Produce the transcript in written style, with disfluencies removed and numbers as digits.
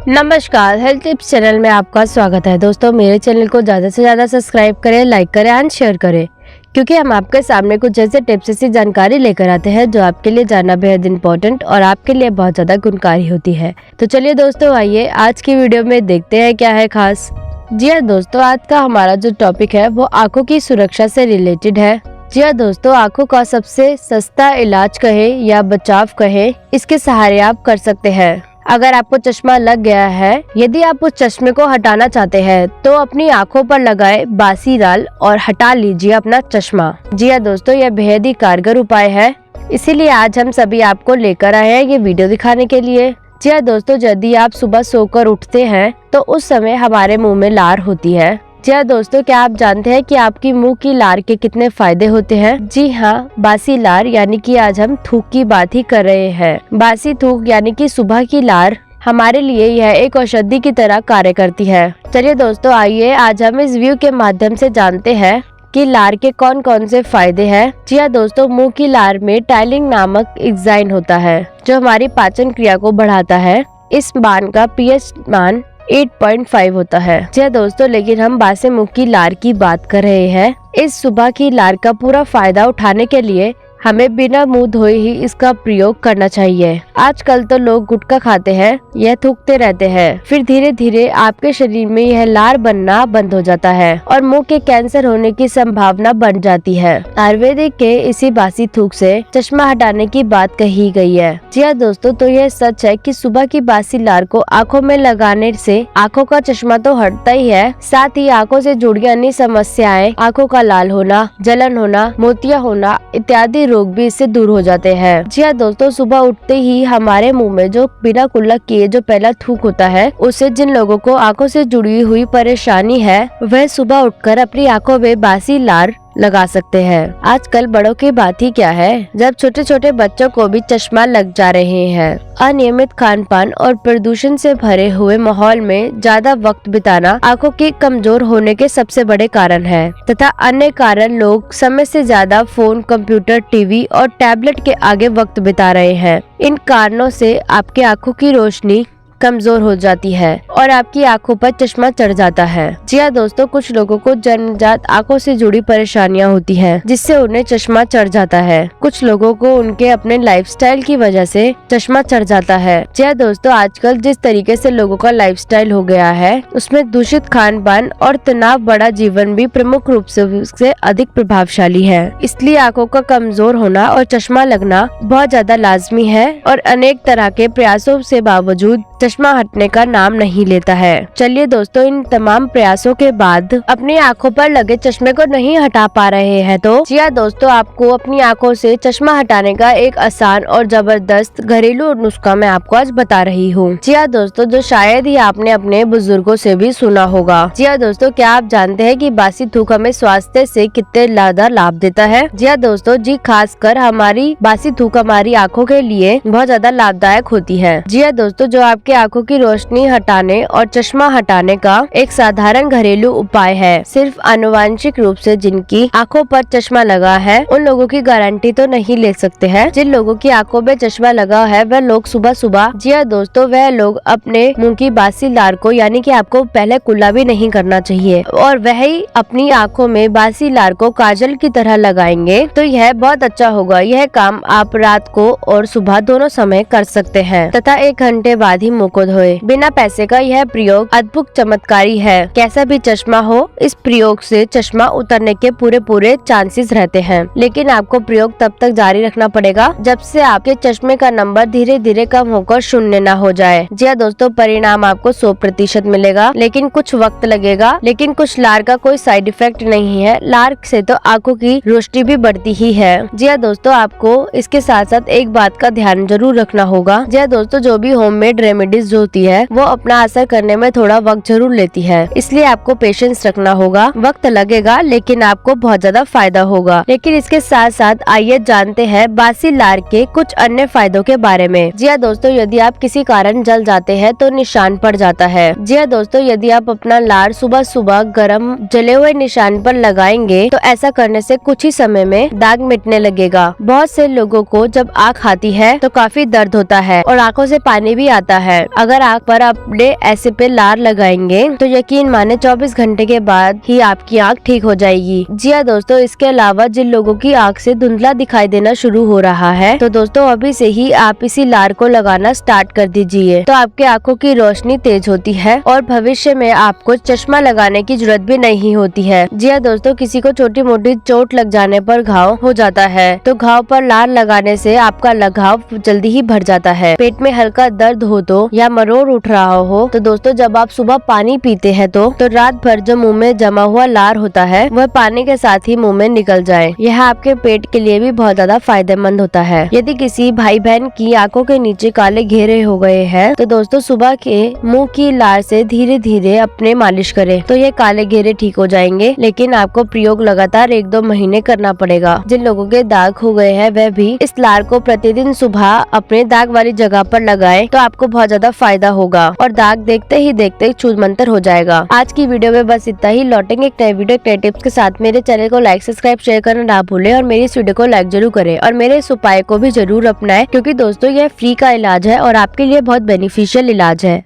नमस्कार, health tips channel में आपका स्वागत है। दोस्तों, मेरे चैनल को ज़्यादा से ज़्यादा सब्सक्राइब करें, लाइक करें एंड शेयर करें, क्योंकि हम आपके सामने कुछ ऐसे टिप्स ऐसी जानकारी लेकर आते हैं जो आपके लिए जानना बेहद इम्पोर्टेंट और आपके लिए बहुत ज़्यादा गुणकारी होती है। तो चलिए दोस्तों, आइए आज की वीडियो में देखते हैं क्या है खास। जी हाँ दोस्तों, आज का हमारा जो टॉपिक है वो आँखों की सुरक्षा से रिलेटेड है। जी हाँ दोस्तों, आँखों का सबसे सस्ता इलाज कहे या बचाव कहे, इसके सहारे आप कर सकते हैं। अगर आपको चश्मा लग गया है, यदि आप उस चश्मे को हटाना चाहते हैं तो अपनी आंखों पर लगाए बासी लाल और हटा लीजिए अपना चश्मा। जी हाँ दोस्तों, यह बेहद ही कारगर उपाय है, इसीलिए आज हम सभी आपको लेकर आए हैं ये वीडियो दिखाने के लिए। जी हाँ दोस्तों, यदि आप सुबह सोकर उठते हैं तो उस समय हमारे मुंह में लार होती है। जी हाँ दोस्तों, क्या आप जानते हैं कि आपकी मुंह की लार के कितने फायदे होते हैं? जी हाँ, बासी लार यानी कि आज हम थूक की बात ही कर रहे हैं। बासी थूक यानी कि सुबह की लार हमारे लिए यह एक औषधि की तरह कार्य करती है। चलिए दोस्तों, आइए आज हम इस व्यू के माध्यम से जानते हैं कि लार के कौन कौन से फायदे हैं। जी हाँ दोस्तों, मुंह की लार में टाइलिंग नामक एंजाइम होता है जो हमारी पाचन क्रिया को बढ़ाता है। इस मान का पीएच मान 8.5 होता है। जी हाँ दोस्तों, लेकिन हम बासे मुंह की लार की बात कर रहे हैं। इस सुबह की लार का पूरा फायदा उठाने के लिए हमें बिना मुंह धोए ही इसका प्रयोग करना चाहिए। आजकल तो लोग गुटखा खाते हैं, यह थूकते रहते हैं, फिर धीरे धीरे आपके शरीर में यह लार बनना बंद हो जाता है और मुंह के कैंसर होने की संभावना बढ़ जाती है। आयुर्वेदिक के इसी बासी थूक से चश्मा हटाने की बात कही गई है। जी हाँ दोस्तों, तो यह सच है कि सुबह की बासी लार को आँखों में लगाने से आँखों का चश्मा तो हटता ही है, साथ ही आँखों से जुड़ी अन्य समस्याएं, आँखों का लाल होना, जलन होना, मोतिया होना इत्यादि रोग भी इससे दूर हो जाते हैं। जी हाँ दोस्तों, सुबह उठते ही हमारे मुंह में जो बिना कुल्ला किए जो पहला थूक होता है, उससे जिन लोगों को आंखों से जुड़ी हुई परेशानी है वह सुबह उठकर अपनी आंखों में बासी लार लगा सकते हैं। आजकल बड़ों की बात ही क्या है, जब छोटे छोटे बच्चों को भी चश्मा लग जा रहे हैं। अनियमित खान पान और प्रदूषण से भरे हुए माहौल में ज्यादा वक्त बिताना आंखों के कमजोर होने के सबसे बड़े कारण है, तथा अन्य कारण लोग समय से ज्यादा फोन, कंप्यूटर, टीवी और टैबलेट के आगे वक्त बिता रहे हैं। इन कारणों से आपकी आंखों की रोशनी कमजोर हो जाती है और आपकी आंखों पर चश्मा चढ़ जाता है। जी हाँ दोस्तों, कुछ लोगों को जन्मजात आंखों से जुड़ी परेशानियां होती है, जिससे उन्हें चश्मा चढ़ जाता है। कुछ लोगों को उनके अपने लाइफस्टाइल की वजह से चश्मा चढ़ जाता है। जी हाँ दोस्तों, आजकल जिस तरीके से लोगों का लाइफस्टाइल हो गया है, उसमें दूषित खान पान और तनाव बड़ा जीवन भी प्रमुख रूप से उससे अधिक प्रभावशाली है। इसलिए आंखों का कमजोर होना और चश्मा लगना बहुत ज्यादा लाजमी है और अनेक तरह के प्रयासों से बावजूद चश्मा हटने का नाम नहीं लेता है। चलिए दोस्तों, इन तमाम प्रयासों के बाद अपनी आंखों पर लगे चश्मे को नहीं हटा पा रहे हैं तो जी हाँ दोस्तों, आपको अपनी आंखों से चश्मा हटाने का एक आसान और जबरदस्त घरेलू नुस्खा मैं आपको आज बता रही हूँ। जी हाँ दोस्तों, जो शायद ही आपने अपने बुजुर्गों से भी सुना होगा। जी हाँ दोस्तों, क्या आप जानते हैं कि बासी थूक हमें स्वास्थ्य से कितने ज्यादा लाभ देता है? जी हाँ दोस्तों, जी खासकर हमारी बासी थूक हमारी आंखों के लिए बहुत ज्यादा लाभदायक होती है। जी हाँ दोस्तों, जो आपके आंखों की रोशनी हटाने और चश्मा हटाने का एक साधारण घरेलू उपाय है। सिर्फ आनुवांशिक रूप से जिनकी आंखों पर चश्मा लगा है उन लोगों की गारंटी तो नहीं ले सकते हैं। जिन लोगों की आंखों में चश्मा लगा है वह लोग सुबह सुबह, जी हाँ दोस्तों, वह लोग अपने मुंह की बासी लार को यानी कि आपको पहले कुल्ला भी नहीं करना चाहिए और वह ही अपनी आंखों में बासी लार को काजल की तरह लगाएंगे तो यह बहुत अच्छा होगा। यह काम आप रात को और सुबह दोनों समय कर सकते हैं तथा 1 घंटे बाद ही मुंह को धोए। बिना पैसे का यह प्रयोग अद्भुत चमत्कारी है। कैसा भी चश्मा हो, इस प्रयोग से चश्मा उतरने के पूरे चांसेस रहते हैं, लेकिन आपको प्रयोग तब तक जारी रखना पड़ेगा जब से आपके चश्मे का नंबर धीरे धीरे कम होकर 0 न हो जाए। जी हाँ दोस्तों, परिणाम आपको 100% मिलेगा, लेकिन कुछ वक्त लगेगा। लेकिन कुछ लार का कोई साइड इफेक्ट नहीं है। लार से तो आंखों की रोशनी भी बढ़ती ही है। जी हाँ दोस्तों, आपको इसके साथ साथ एक बात का ध्यान जरूर रखना होगा। जी हाँ दोस्तों, जो भी होममेड रेमेडीज जो होती है वो अपना असर करने में थोड़ा वक्त जरूर लेती है, इसलिए आपको पेशेंस रखना होगा। वक्त लगेगा लेकिन आपको बहुत ज्यादा फायदा होगा। लेकिन इसके साथ साथ आइए जानते हैं बासी लार के कुछ अन्य फायदों के बारे में। जी हाँ दोस्तों, यदि आप किसी कारण जल जाते हैं तो निशान पड़ जाता है। जी हाँ दोस्तों, यदि आप अपना लार सुबह सुबह गर्म जले हुए निशान पर लगाएंगे तो ऐसा करने से कुछ ही समय में दाग मिटने लगेगा। बहुत से लोगों को जब आँख आती है तो काफी दर्द होता है और आँखों से पानी भी आता है। अगर आँख पर आपने ऐसे पे लार लगाएंगे तो यकीन माने 24 घंटे के बाद ही आपकी आँख ठीक हो जाएगी। जी हाँ दोस्तों, इसके अलावा जिन लोगों की आँख से धुंधला दिखाई देना शुरू हो रहा है तो दोस्तों अभी से ही आप इसी लार को लगाना स्टार्ट कर दीजिए, तो आपके आँखों की रोशनी तेज होती है और भविष्य में आपको चश्मा लगाने की जरूरत भी नहीं होती है। जी हाँ दोस्तों, किसी को छोटी मोटी चोट लग जाने पर घाव हो जाता है तो घाव पर लार लगाने से आपका लगाव जल्दी ही भर जाता है। पेट में हल्का दर्द हो तो या मरोड़ उठ रहा हो तो दोस्तों जब आप सुबह पानी पीते हैं तो रात भर जो मुंह में जमा हुआ लार होता है वह पानी के साथ ही मुंह में निकल जाए। यह आपके पेट के लिए भी बहुत ज्यादा फायदेमंद होता है। यदि किसी भाई बहन की आंखों के नीचे काले घेरे हो गए हैं तो दोस्तों सुबह के मुंह की लार से धीरे धीरे अपने मालिश करें तो ये काले घेरे ठीक हो जाएंगे, लेकिन आपको प्रयोग लगातार 1-2 महीने करना पड़ेगा। जिन लोगों के दाग हो गए हैं वह भी इस लार को प्रतिदिन सुबह अपने दाग वाली जगह पर लगाएं तो आपको बहुत ज्यादा फायदा होगा और दाग देखते ही देखते छूमंतर हो जाएगा। आज की वीडियो में बस इतना ही। लौटेंगे एक नए वीडियो नए टिप्स के साथ। मेरे चैनल को लाइक सब्सक्राइब शेयर करना ना भूलें और मेरी इस वीडियो को लाइक जरूर करें और मेरे इस उपाय को भी जरूर अपनाएं, क्योंकि दोस्तों यह फ्री का इलाज है और आपके लिए बहुत बेनिफिशियल इलाज है।